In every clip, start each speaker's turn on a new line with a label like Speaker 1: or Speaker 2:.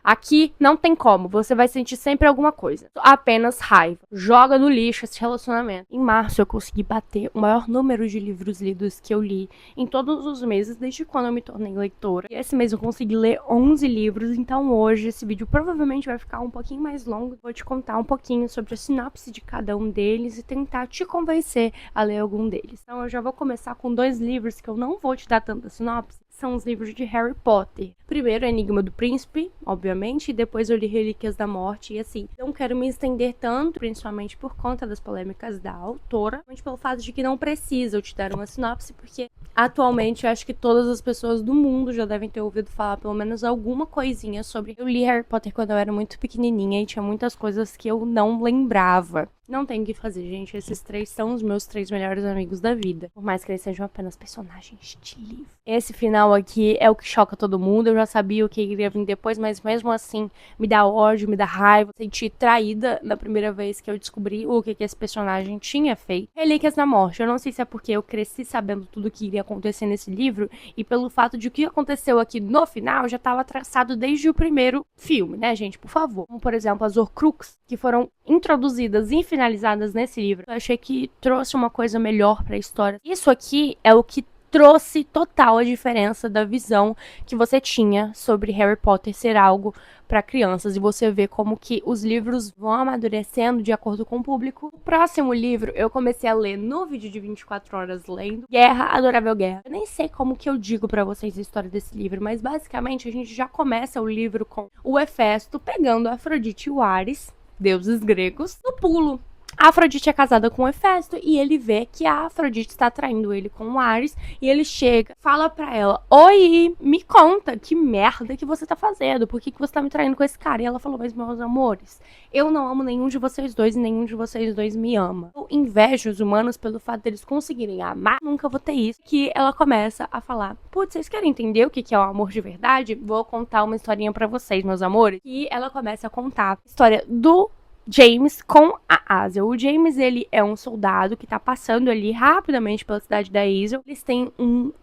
Speaker 1: Aqui não tem como, você vai sentir sempre alguma coisa. Apenas raiva. Joga no lixo esse relacionamento. Em março eu consegui bater o maior número de livros lidos que eu li em todos os meses, desde quando eu me tornei leitora. E esse mês eu consegui ler 11 livros, então hoje esse vídeo provavelmente vai ficar um pouquinho mais longo. Vou te contar um pouquinho sobre a sinopse de cada um deles e tentar te convencer a ler algum deles. Então eu já vou começar com 2 livros que eu não vou te dar tanta sinopse. São os livros de Harry Potter. Primeiro, Enigma do Príncipe, obviamente, e depois eu li Relíquias da Morte, e assim, não quero me estender tanto, principalmente por conta das polêmicas da autora, principalmente pelo fato de que não precisa eu te dar uma sinopse, porque atualmente eu acho que todas as pessoas do mundo já devem ter ouvido falar pelo menos alguma coisinha sobre. Eu li Harry Potter quando eu era muito pequenininha e tinha muitas coisas que eu não lembrava. Não tem o que fazer, gente. Esses 3 são os meus 3 melhores amigos da vida. Por mais que eles sejam apenas personagens de livro. Esse final aqui é o que choca todo mundo. Eu já sabia o que iria vir depois, mas mesmo assim me dá ódio, me dá raiva. Senti traída na primeira vez que eu descobri o que esse personagem tinha feito. Relíquias da Morte. Eu não sei se é porque eu cresci sabendo tudo o que iria acontecer nesse livro e pelo fato de o que aconteceu aqui no final já estava traçado desde o primeiro filme, né, gente? Por favor. Como, por exemplo, as Horcruxes, que foram introduzidas e finalizadas nesse livro. Eu achei que trouxe uma coisa melhor para a história. Isso aqui é o que trouxe total a diferença da visão que você tinha sobre Harry Potter ser algo para crianças, e você vê como que os livros vão amadurecendo de acordo com o público. O próximo livro eu comecei a ler no vídeo de 24 horas lendo Guerra, Adorável Guerra. Eu nem sei como que eu digo para vocês a história desse livro, mas basicamente a gente já começa o livro com o Hefesto pegando Afrodite e o Ares, deuses gregos, no pulo. A Afrodite é casada com o Hefesto e ele vê que a Afrodite está traindo ele com o Ares, e ele chega, fala pra ela: oi, me conta, que merda que você tá fazendo, por que você tá me traindo com esse cara? E ela falou: mas meus amores, eu não amo nenhum de vocês dois e nenhum de vocês dois me ama. Eu invejo os humanos pelo fato deles conseguirem amar, nunca vou ter isso. Que ela começa a falar: putz, vocês querem entender o que é o amor de verdade? Vou contar uma historinha pra vocês, meus amores. E ela começa a contar a história do James com a Hazel. O James, ele é um soldado que tá passando ali rapidamente pela cidade da Hazel. Eles têm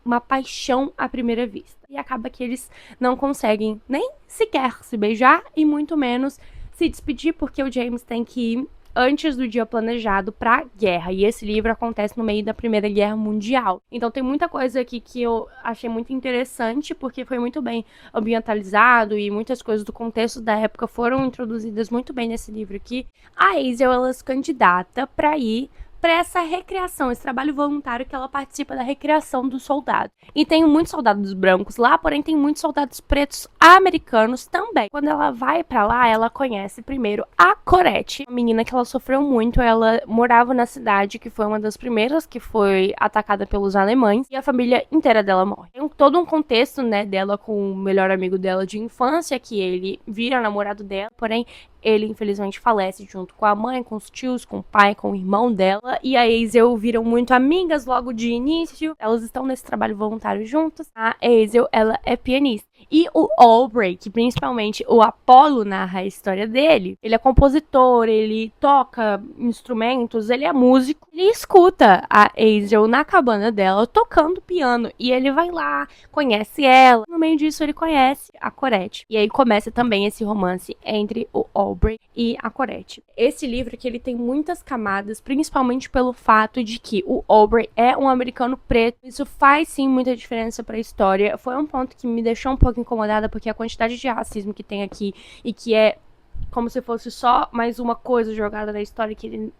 Speaker 1: uma paixão à primeira vista. E acaba que eles não conseguem nem sequer se beijar e muito menos se despedir, porque o James tem que ir antes do dia planejado pra guerra. E esse livro acontece no meio da Primeira Guerra Mundial. Então tem muita coisa aqui que eu achei muito interessante, porque foi muito bem ambientalizado e muitas coisas do contexto da época foram introduzidas muito bem nesse livro aqui. A Hazel, ela se candidata pra ir para essa recriação, esse trabalho voluntário que ela participa da recriação dos soldados. E tem muitos soldados brancos lá, porém tem muitos soldados pretos americanos também. Quando ela vai para lá, ela conhece primeiro a Corette, uma menina que ela sofreu muito. Ela morava na cidade que foi uma das primeiras que foi atacada pelos alemães, e a família inteira dela morre. Tem todo um contexto, né, dela com o melhor amigo dela de infância, que ele vira namorado dela, porém ele infelizmente falece junto com a mãe, com os tios, com o pai, com o irmão dela. E a Hazel viram muito amigas logo de início. Elas estão nesse trabalho voluntário juntas. A Hazel, ela é pianista. E o Aubrey, que principalmente o Apollo narra a história dele, ele é compositor, ele toca instrumentos, ele é músico. Ele escuta a Hazel na cabana dela tocando piano, e ele vai lá, conhece ela. No meio disso ele conhece a Corette. E aí começa também esse romance entre o Aubrey e a Corette. Esse livro aqui, ele tem muitas camadas, principalmente pelo fato de que o Aubrey é um americano preto. Isso faz sim muita diferença para a história. Foi um ponto que me deixou um pouco incomodada, porque a quantidade de racismo que tem aqui, e que é como se fosse só mais uma coisa jogada na história, que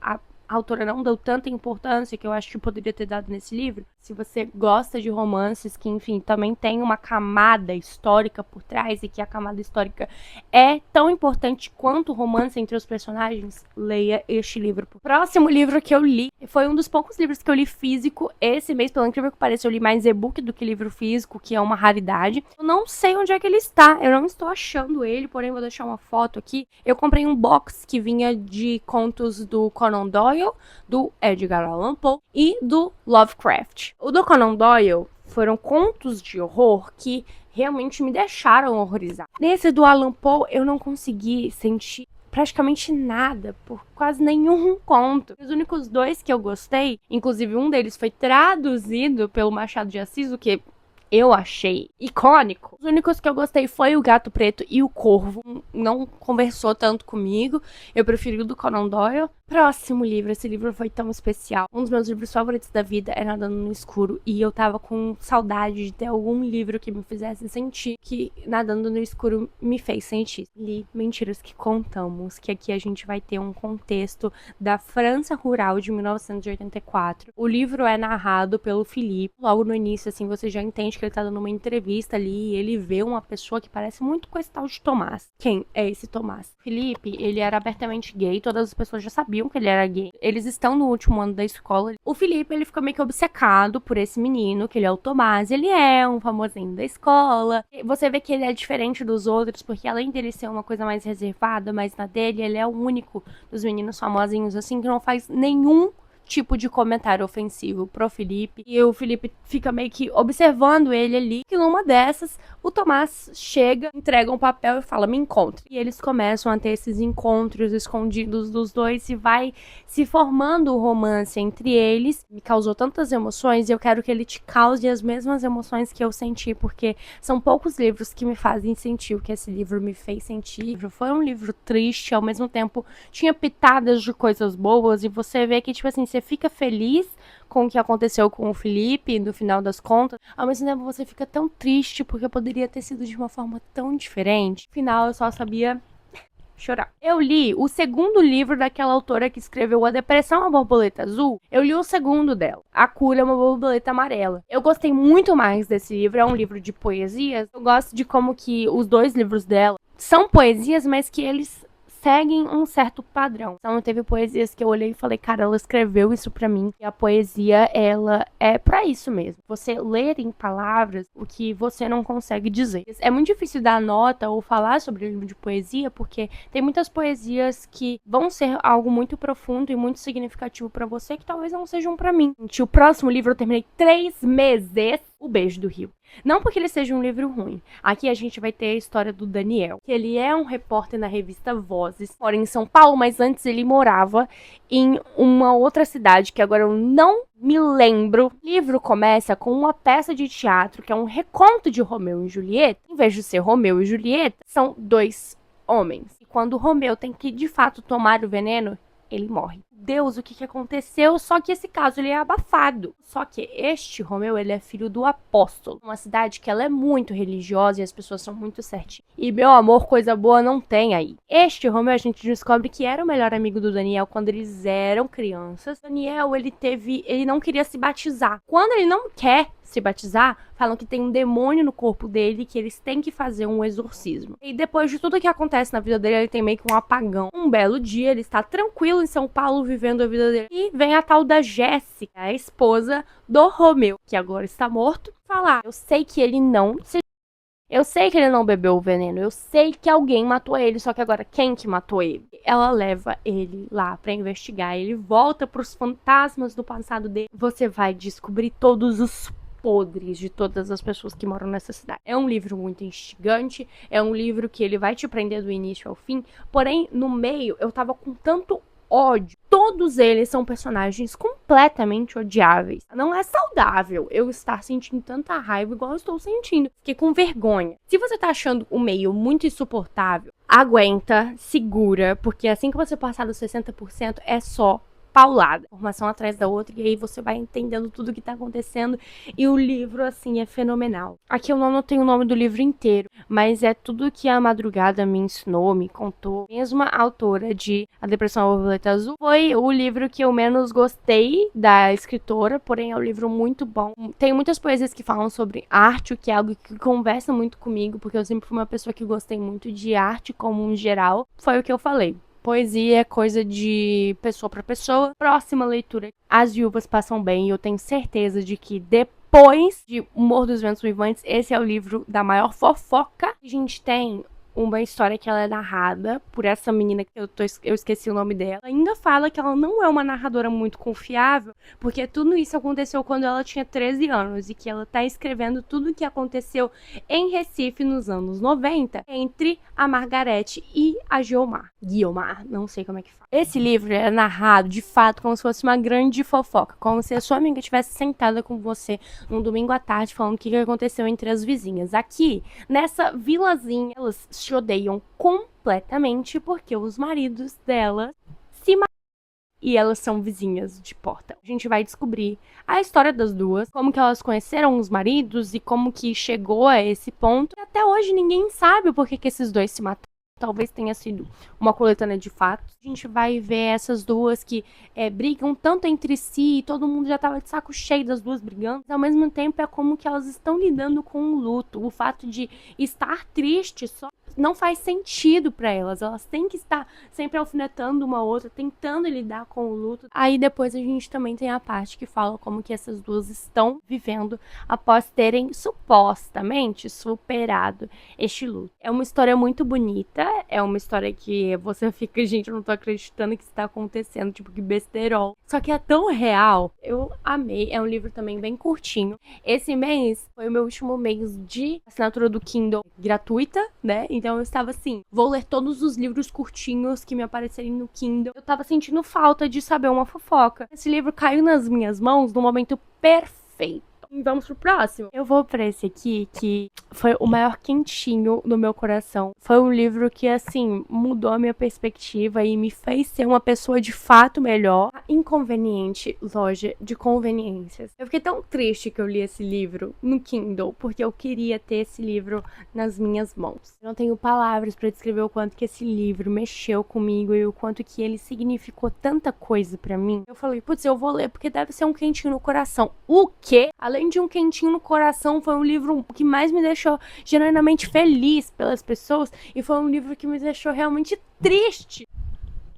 Speaker 1: a autora não deu tanta importância, que eu acho que poderia ter dado nesse livro. Se você gosta de romances que, enfim, também tem uma camada histórica por trás, e que a camada histórica é tão importante quanto o romance entre os personagens, leia este livro. O próximo livro que eu li foi um dos poucos livros que eu li físico esse mês. Pelo incrível que pareça, eu li mais e-book do que livro físico, que é uma raridade. Eu não sei onde é que ele está, eu não estou achando ele, porém vou deixar uma foto aqui. Eu comprei um box que vinha de contos do Conan Doyle, do Edgar Allan Poe e do Lovecraft. O do Conan Doyle foram contos de horror que realmente me deixaram horrorizada. Nesse do Allan Poe, eu não consegui sentir praticamente nada por quase nenhum conto. Os únicos 2 que eu gostei, inclusive um deles foi traduzido pelo Machado de Assis, o que eu achei icônico. Os únicos que eu gostei foi o Gato Preto e o Corvo. Não conversou tanto comigo. Eu preferi o do Conan Doyle. Próximo livro. Esse livro foi tão especial. Um dos meus livros favoritos da vida é Nadando no Escuro. E eu tava com saudade de ter algum livro que me fizesse sentir que Nadando no Escuro me fez sentir. Li Mentiras que Contamos. Que aqui a gente vai ter um contexto da França rural de 1984. O livro é narrado pelo Philippe. Logo no início, assim, você já entende que ele tá dando uma entrevista ali e ele vê uma pessoa que parece muito com esse tal de Tomás. Quem é esse Tomás? Felipe, ele era abertamente gay, todas as pessoas já sabiam que ele era gay. Eles estão no último ano da escola. O Felipe, ele fica meio que obcecado por esse menino, que ele é o Tomás. Ele é um famosinho da escola. Você vê que ele é diferente dos outros, porque além dele ser uma coisa mais reservada, mas na dele, ele é o único dos meninos famosinhos, assim, que não faz nenhum tipo de comentário ofensivo pro Felipe. E o Felipe fica meio que observando ele ali. Que numa dessas, o Tomás chega, entrega um papel e fala, me encontre. E eles começam a ter esses encontros escondidos dos dois e vai se formando o romance entre eles. Me causou tantas emoções e eu quero que ele te cause as mesmas emoções que eu senti, porque são poucos livros que me fazem sentir o que esse livro me fez sentir. Foi um livro triste, ao mesmo tempo tinha pitadas de coisas boas e você vê que, tipo assim, você fica feliz com o que aconteceu com o Felipe, no final das contas, ao mesmo tempo você fica tão triste porque poderia ter sido de uma forma tão diferente. No final eu só sabia chorar. Eu li o segundo livro daquela autora que escreveu A Depressão, a Borboleta Azul. Eu li o segundo dela, A Cura, uma Borboleta Amarela. Eu gostei muito mais desse livro, é um livro de poesias. Eu gosto de como que os dois livros dela são poesias, mas que eles seguem um certo padrão. Então, teve poesias que eu olhei e falei, cara, ela escreveu isso pra mim. E a poesia, ela é pra isso mesmo. Você ler em palavras o que você não consegue dizer. É muito difícil dar nota ou falar sobre o livro de poesia, porque tem muitas poesias que vão ser algo muito profundo e muito significativo pra você, que talvez não sejam pra mim. O próximo livro eu terminei 3 meses. O Beijo do Rio. Não porque ele seja um livro ruim. Aqui a gente vai ter a história do Daniel, que ele é um repórter na revista Vozes, mora em São Paulo, mas antes ele morava em uma outra cidade, que agora eu não me lembro. O livro começa com uma peça de teatro, que é um reconto de Romeu e Julieta. Em vez de ser Romeu e Julieta, são 2 homens. E quando o Romeu tem que, de fato, tomar o veneno, ele morre. Deus, o que aconteceu? Só que esse caso ele é abafado. Só que este Romeu, ele é filho do apóstolo. Uma cidade que ela é muito religiosa e as pessoas são muito certinhas. E, meu amor, coisa boa não tem aí. Este Romeu, a gente descobre que era o melhor amigo do Daniel quando eles eram crianças. Daniel, ele não queria se batizar. Quando ele não quer se batizar, falam que tem um demônio no corpo dele, que eles têm que fazer um exorcismo. E depois de tudo que acontece na vida dele, ele tem meio que um apagão. Um belo dia, ele está tranquilo em São Paulo, vivendo a vida dele. E vem a tal da Jéssica, a esposa do Romeu, que agora está morto, falar, eu sei que ele não bebeu o veneno, eu sei que alguém matou ele, só que agora quem que matou ele? Ela leva ele lá pra investigar, ele volta pros fantasmas do passado dele. Você vai descobrir todos os podres de todas as pessoas que moram nessa cidade. É um livro muito instigante, é um livro que ele vai te prender do início ao fim, porém, no meio, eu tava com tanto ódio. Todos eles são personagens completamente odiáveis. Não é saudável eu estar sentindo tanta raiva igual eu estou sentindo. Fiquei com vergonha. Se você tá achando o meio muito insuportável, aguenta, segura, porque assim que você passar dos 60% é só paulada, informação atrás da outra, e aí você vai entendendo tudo que tá acontecendo, e o livro, assim, é fenomenal. Aqui eu não anotei o nome do livro inteiro, mas é tudo que a madrugada me ensinou, me contou. Mesma autora de A Depressão, a Borboleta Azul, foi o livro que eu menos gostei da escritora, porém é um livro muito bom. Tem muitas poesias que falam sobre arte, o que é algo que conversa muito comigo, porque eu sempre fui uma pessoa que gostei muito de arte como um geral. Foi o que eu falei. Poesia é coisa de pessoa para pessoa. Próxima leitura. As Viúvas Passam Bem. E eu tenho certeza de que depois de Humor dos Ventos Vivantes, esse é o livro da maior fofoca. A gente tem uma história que ela é narrada por essa menina que eu esqueci o nome dela. Ainda fala que ela não é uma narradora muito confiável, porque tudo isso aconteceu quando ela tinha 13 anos e que ela tá escrevendo tudo o que aconteceu em Recife nos anos 90 entre a Margarete e a Guiomar, não sei como é que fala. Esse livro é narrado, de fato, como se fosse uma grande fofoca, como se a sua amiga estivesse sentada com você num domingo à tarde falando o que aconteceu entre as vizinhas. Aqui, nessa vilazinha, elas se odeiam completamente porque os maridos dela se e elas são vizinhas de porta. A gente vai descobrir a história das duas, como que elas conheceram os maridos e como que chegou a esse ponto. E até hoje ninguém sabe o porquê que esses dois se mataram. Talvez tenha sido uma coletânea de fatos. A gente vai ver essas duas que brigam tanto entre si, todo mundo já tava de saco cheio das duas brigando. Mas, ao mesmo tempo, é como que elas estão lidando com o luto. O fato de estar triste só não faz sentido pra elas. Elas têm que estar sempre alfinetando uma outra, tentando lidar com o luto. Aí depois a gente também tem a parte que fala como que essas duas estão vivendo após terem supostamente superado este luto. É uma história muito bonita, é uma história que você fica, gente, eu não tô acreditando que isso tá acontecendo, tipo, que besterol. Só que é tão real. Eu amei. É um livro também bem curtinho. Esse mês foi o meu último mês de assinatura do Kindle gratuita, né? Então eu estava assim, vou ler todos os livros curtinhos que me aparecerem no Kindle. Eu tava sentindo falta de saber uma fofoca. Esse livro caiu nas minhas mãos no momento perfeito. Vamos pro próximo. Eu vou pra esse aqui, que foi o maior quentinho no meu coração. Foi um livro que, assim, mudou a minha perspectiva e me fez ser uma pessoa de fato melhor. A Inconveniente Loja de Conveniências. Eu fiquei tão triste que eu li esse livro no Kindle, porque eu queria ter esse livro nas minhas mãos. Eu não tenho palavras pra descrever o quanto que esse livro mexeu comigo e o quanto que ele significou tanta coisa pra mim. Eu falei, putz, eu vou ler porque deve ser um quentinho no coração. O quê? Além de um quentinho no coração, foi um livro que mais me deixou genuinamente feliz pelas pessoas e foi um livro que me deixou realmente triste.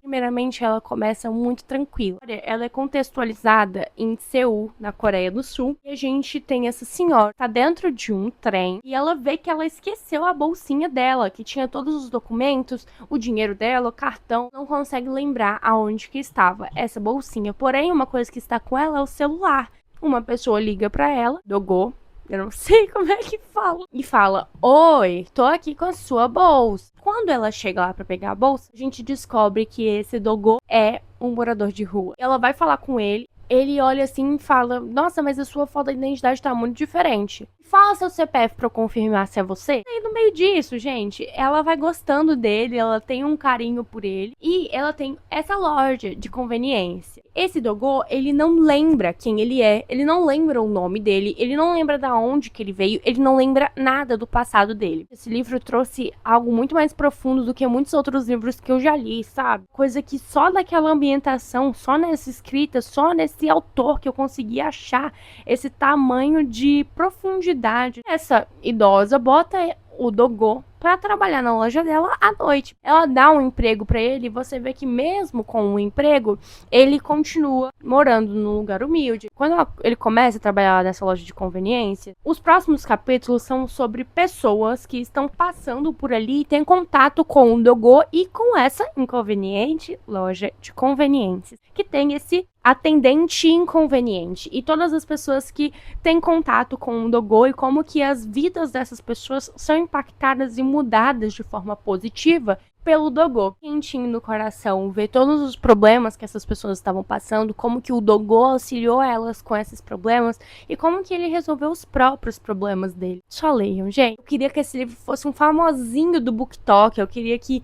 Speaker 1: Primeiramente, ela começa muito tranquila. Ela é contextualizada em Seul, na Coreia do Sul. E a gente tem essa senhora, tá dentro de um trem, e ela vê que ela esqueceu a bolsinha dela, que tinha todos os documentos, o dinheiro dela, o cartão. Não consegue lembrar aonde que estava essa bolsinha. Porém, uma coisa que está com ela é o celular. Uma pessoa liga pra ela, Dogô, eu não sei como é que fala, e fala, oi, tô aqui com a sua bolsa. Quando ela chega lá pra pegar a bolsa, a gente descobre que esse Dogô é um morador de rua. Ela vai falar com ele, ele olha assim e fala, nossa, mas a sua foto da identidade tá muito diferente. Fala seu CPF pra eu confirmar se é você. E no meio disso, gente, ela vai gostando dele, ela tem um carinho por ele. E ela tem essa loja de conveniência. Esse Dogô, ele não lembra quem ele é, ele não lembra o nome dele, ele não lembra da onde que ele veio, ele não lembra nada do passado dele. Esse livro trouxe algo muito mais profundo do que muitos outros livros que eu já li, sabe? Coisa que só daquela ambientação, só nessa escrita, só nesse autor que eu consegui achar esse tamanho de profundidade. Essa idosa bota o Dogô para trabalhar na loja dela à noite. Ela dá um emprego para ele e você vê que mesmo com o emprego, ele continua morando num lugar humilde. Quando ele começa a trabalhar nessa loja de conveniência, os próximos capítulos são sobre pessoas que estão passando por ali e têm contato com o Dogô e com essa inconveniente loja de conveniências, que tem esse atendente inconveniente e todas as pessoas que têm contato com o Dogô e como que as vidas dessas pessoas são impactadas e mudadas de forma positiva pelo Dogô. Quentinho no coração, ver todos os problemas que essas pessoas estavam passando, como que o Dogô auxiliou elas com esses problemas e como que ele resolveu os próprios problemas dele. Só leiam, gente. Eu queria que esse livro fosse um famosinho do BookTok, eu queria que...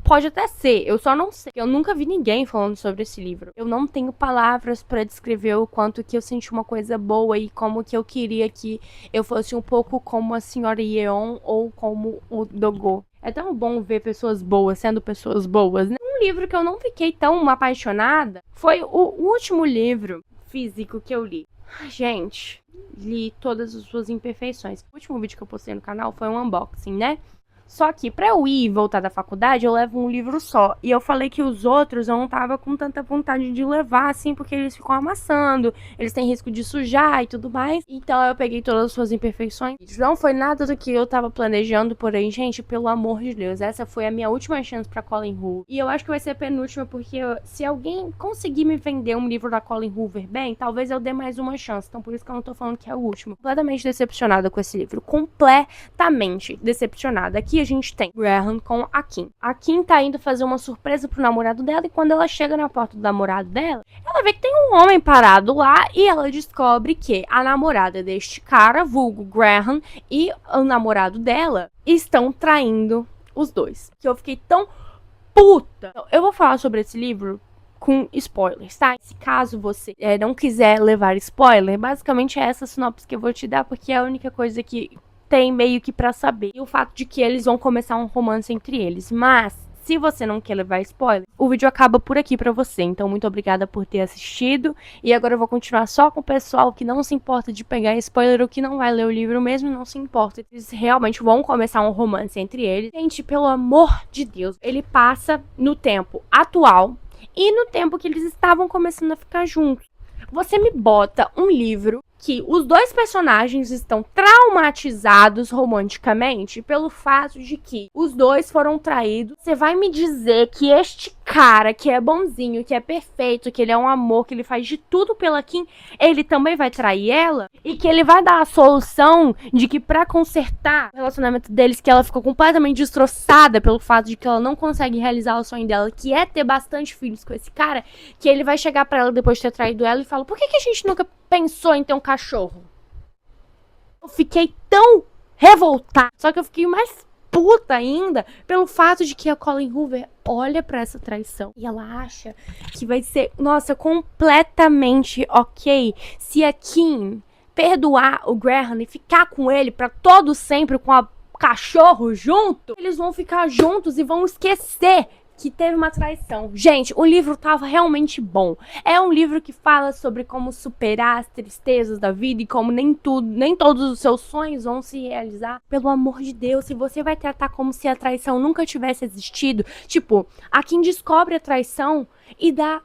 Speaker 1: Pode até ser, eu só não sei. Eu nunca vi ninguém falando sobre esse livro. Eu não tenho palavras pra descrever o quanto que eu senti uma coisa boa e como que eu queria que eu fosse um pouco como a senhora Yeon ou como o Dogô. É tão bom ver pessoas boas sendo pessoas boas, né? Um livro que eu não fiquei tão apaixonada foi o último livro físico que eu li. Gente, li todas as suas imperfeições. O último vídeo que eu postei no canal foi um unboxing, né? Só que pra eu ir e voltar da faculdade, eu levo um livro só. E eu falei que os outros eu não tava com tanta vontade de levar, assim, porque eles ficam amassando, eles têm risco de sujar e tudo mais. Então eu peguei todas as suas imperfeições. Não foi nada do que eu tava planejando, porém, gente, pelo amor de Deus, essa foi a minha última chance pra Colleen Hoover. E eu acho que vai ser a penúltima, porque se alguém conseguir me vender um livro da Colleen Hoover bem, talvez eu dê mais uma chance. Então por isso que eu não tô falando que é o último. Completamente decepcionada com esse livro. Completamente decepcionada. Aqui aqui a gente tem Graham com a Kim. A Kim tá indo fazer uma surpresa pro namorado dela e quando ela chega na porta do namorado dela, ela vê que tem um homem parado lá e ela descobre que a namorada deste cara, vulgo Graham, e o namorado dela estão traindo os dois. Que eu fiquei tão puta. Eu vou falar sobre esse livro com spoilers, tá? Se caso você não quiser levar spoiler, basicamente é essa sinopse que eu vou te dar, porque é a única coisa que tem meio que pra saber. E o fato de que eles vão começar um romance entre eles. Mas, se você não quer levar spoiler, o vídeo acaba por aqui pra você. Então, muito obrigada por ter assistido. E agora eu vou continuar só com o pessoal que não se importa de pegar spoiler ou que não vai ler o livro mesmo, não se importa. Eles realmente vão começar um romance entre eles. Gente, pelo amor de Deus, ele passa no tempo atual e no tempo que eles estavam começando a ficar juntos. Você me bota um livro que os dois personagens estão traumatizados romanticamente pelo fato de que os dois foram traídos. Você vai me dizer que este cara, que é bonzinho, que é perfeito, que ele é um amor, que ele faz de tudo pela Kim, ele também vai trair ela? E que ele vai dar a solução de que pra consertar o relacionamento deles, que ela ficou completamente destroçada pelo fato de que ela não consegue realizar o sonho dela, que é ter bastante filhos com esse cara, que ele vai chegar pra ela depois de ter traído ela e fala: por que a gente nunca pensou em ter um cachorro? Eu fiquei tão revoltada. Só que eu fiquei mais puta ainda pelo fato de que a Colleen Hoover olha pra essa traição e ela acha que vai ser, nossa, completamente ok se a Kim perdoar o Graham e ficar com ele pra todo sempre com a cachorro junto. Eles vão ficar juntos e vão esquecer que teve uma traição. Gente, o livro tava realmente bom. É um livro que fala sobre como superar as tristezas da vida e como nem todos os seus sonhos vão se realizar. Pelo amor de Deus, se você vai tratar como se a traição nunca tivesse existido, tipo, a Kim descobre a traição e dá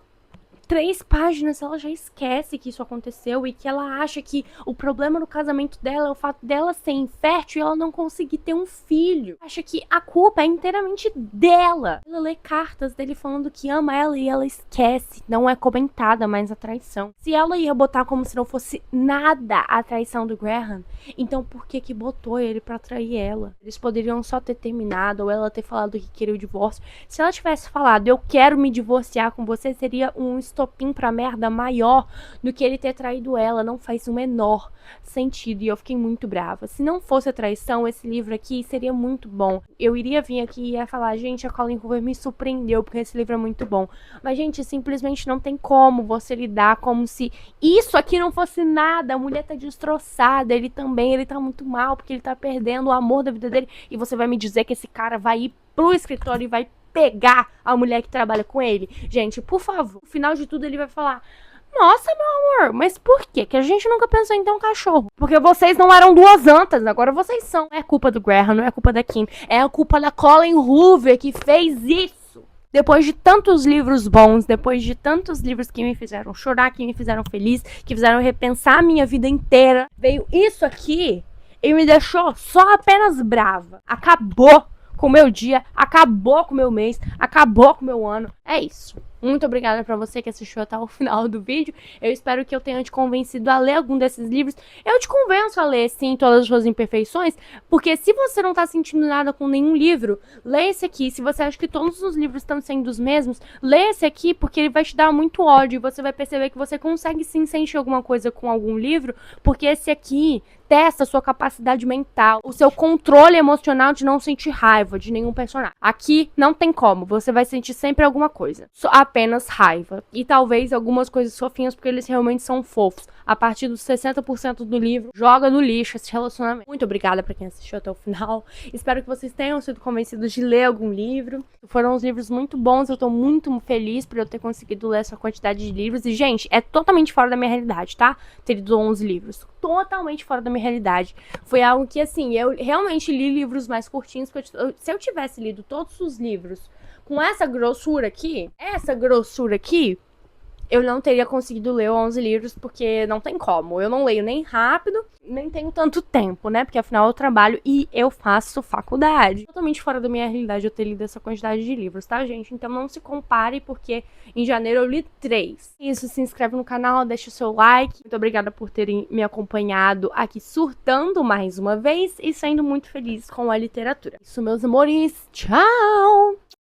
Speaker 1: 3 páginas ela já esquece que isso aconteceu e que ela acha que o problema no casamento dela é o fato dela ser infértil e ela não conseguir ter um filho. Acha que a culpa é inteiramente dela. Ela lê cartas dele falando que ama ela e ela esquece. Não é comentada mais a traição. Se ela ia botar como se não fosse nada a traição do Graham, então por que botou ele pra trair ela? Eles poderiam só ter terminado ou ela ter falado que queria o divórcio. Se ela tivesse falado: eu quero me divorciar com você, seria um estopim pra merda maior do que ele ter traído ela. Não faz o menor sentido e eu fiquei muito brava. Se não fosse a traição, esse livro aqui seria muito bom. Eu iria vir aqui e ia falar: gente, a Colleen Hoover me surpreendeu porque esse livro é muito bom. Mas, gente, simplesmente não tem como você lidar como se isso aqui não fosse nada. A mulher tá destroçada, ele também, ele tá muito mal porque ele tá perdendo o amor da vida dele. E você vai me dizer que esse cara vai ir pro escritório e vai pegar a mulher que trabalha com ele? Gente, por favor. No final de tudo ele vai falar: nossa, meu amor, mas por quê? Que a gente nunca pensou em ter um cachorro? Porque vocês não eram duas antas, agora vocês são. Não é culpa do Graham, não é culpa da Kim. É a culpa da Colleen Hoover que fez isso. Depois de tantos livros bons, depois de tantos livros que me fizeram chorar, que me fizeram feliz, que fizeram repensar a minha vida inteira, veio isso aqui e me deixou só apenas brava. Acabou com o meu dia, acabou com o meu mês, acabou com o meu ano. É isso. Muito obrigada pra você que assistiu até o final do vídeo. Eu espero que eu tenha te convencido a ler algum desses livros. Eu te convenço a ler, sim, todas as suas imperfeições, porque se você não tá sentindo nada com nenhum livro, lê esse aqui. Se você acha que todos os livros estão sendo os mesmos, lê esse aqui, porque ele vai te dar muito ódio e você vai perceber que você consegue sim sentir alguma coisa com algum livro, porque esse aqui testa a sua capacidade mental, o seu controle emocional de não sentir raiva de nenhum personagem. Aqui não tem como, você vai sentir sempre alguma coisa. Só apenas raiva. E talvez algumas coisas fofinhas, porque eles realmente são fofos. A partir dos 60% do livro, joga no lixo esse relacionamento. Muito obrigada pra quem assistiu até o final. Espero que vocês tenham sido convencidos de ler algum livro. Foram uns livros muito bons, eu tô muito feliz por eu ter conseguido ler essa quantidade de livros. E, gente, é totalmente fora da minha realidade, tá? Ter lido 11 livros. Totalmente fora da minha realidade. Foi algo que, assim, eu realmente li livros mais curtinhos, porque se eu tivesse lido todos os livros com essa grossura aqui, eu não teria conseguido ler 11 livros, porque não tem como. Eu não leio nem rápido, nem tenho tanto tempo, né? Porque afinal eu trabalho e eu faço faculdade. Totalmente fora da minha realidade eu ter lido essa quantidade de livros, tá, gente? Então não se compare, porque em janeiro eu li 3. Isso, se inscreve no canal, deixa o seu like. Muito obrigada por terem me acompanhado aqui surtando mais uma vez e sendo muito feliz com a literatura. Isso, meus amores. Tchau!